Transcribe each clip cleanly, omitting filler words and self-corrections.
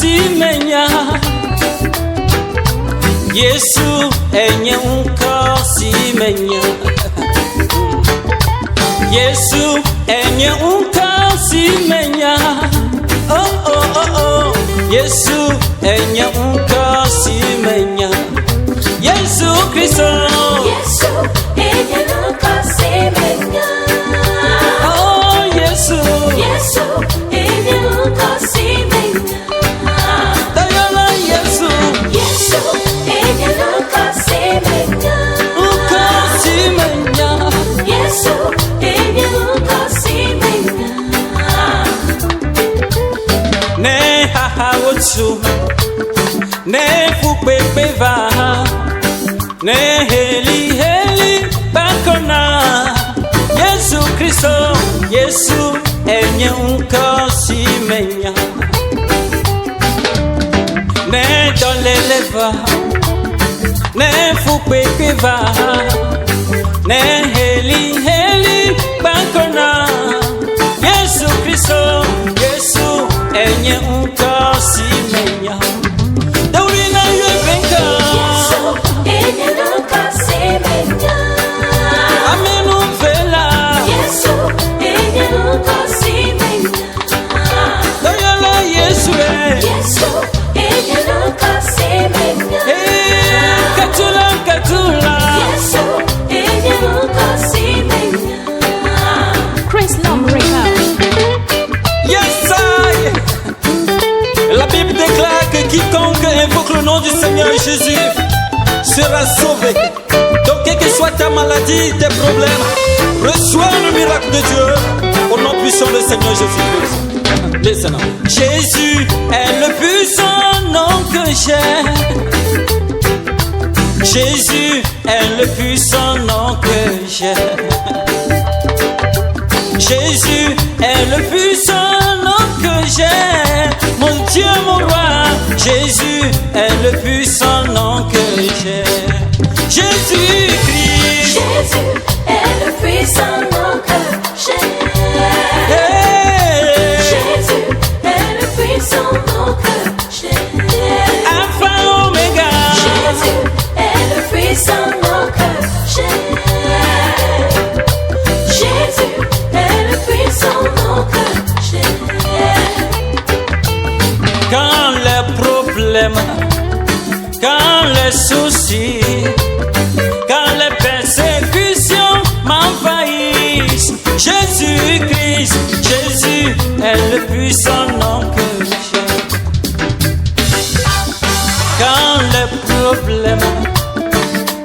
simenya Yesu enye unka simenya Yesu enye unka simenya Oh oh oh oh Yesu enye unka simenya Yesu Kristo Yesu enye unka simenya Oh Yesu Yesu enye unka simenya Dayala Yesu Yesu enye unka simenya unka simenya Yesu enye unka simenya Ne haha wotu Ne fupepe va Ne heli heli bakona Yesu Kristo Yesu enye unka simenya Ne doleleva Ne fupepe va Ne heli heli bakona Yesu Kristo Yesu enye unka simenya Daurina yebenka Yesu enye unka simenya Amenu vela Yesu enye unka simenya Dayala Yesu Yesu enye unka simenya Katula katula Yesu enye unka simenya Chris Lomrica. Yes I La Bible déclare que quiconque invoque le nom du Seigneur Jésus sera sauvé. Donc quelle que soit ta maladie, tes problèmes, reçois le miracle de Dieu au nom puissant du Seigneur Jésus-Christ. Listen. Jésus est le puissant nom que j'ai. Jésus est le puissant nom que j'ai. Jésus est le puissant nom que j'ai. Mon Dieu, mon roi. Jésus est le puissant nom que j'ai. Jésus-Christ. Jésus est le puissant nom que j'ai. Hey. Jésus est le puissant nom que j'ai. Alpha Omega. Jésus est le puissant nom que j'ai. Jésus est le puissant nom que j'ai. Quand les problèmes, quand les soucis, quand les persécutions m'envahissent, Jésus-Christ, Jésus est le puissant nom que j'ai. Quand les problèmes,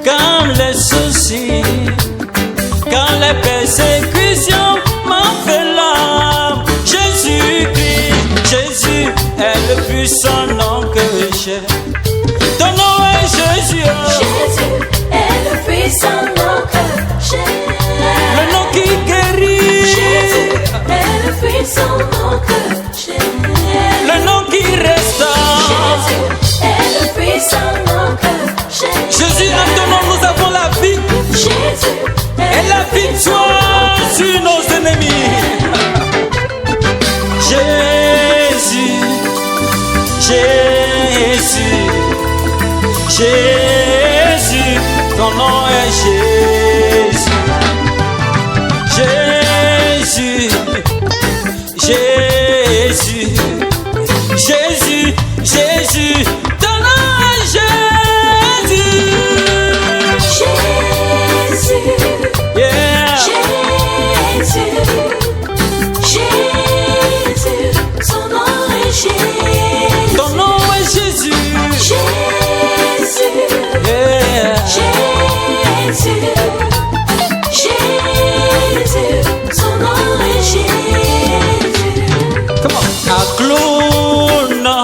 quand les soucis, quand les persécutions m'enveloppent, Jésus-Christ, Jésus est le puissant nom que j'ai. Ton nom est Jésus. Jésus est le puissant nom que j'ai. Le nom qui guérit. Jésus est le puissant nom que j'ai. Le nom qui restaure. Jésus est le puissant nom que j'ai. Jésus, en ton nom, nous avons la vie Jésus et la victoire sur nos ennemis. Jésus, Jésus, Jésus, ton nom est Jésus. Jésus, Jésus, Jésus, Jésus, ton nom est Jésus. Jésus, Yeah. Jésus, Jésus, son nom est Jésus. Ton nom est Jésus. Jésus, Yeah. Jésus, Jésus, son nom est Jésus. Come on. Acclona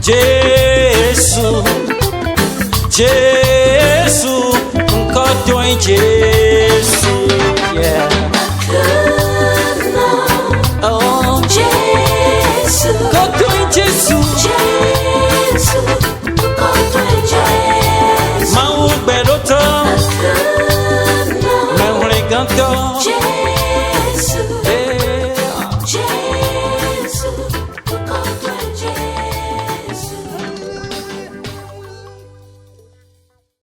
Jésus, Jésus, encore toi Jésus. Yeah.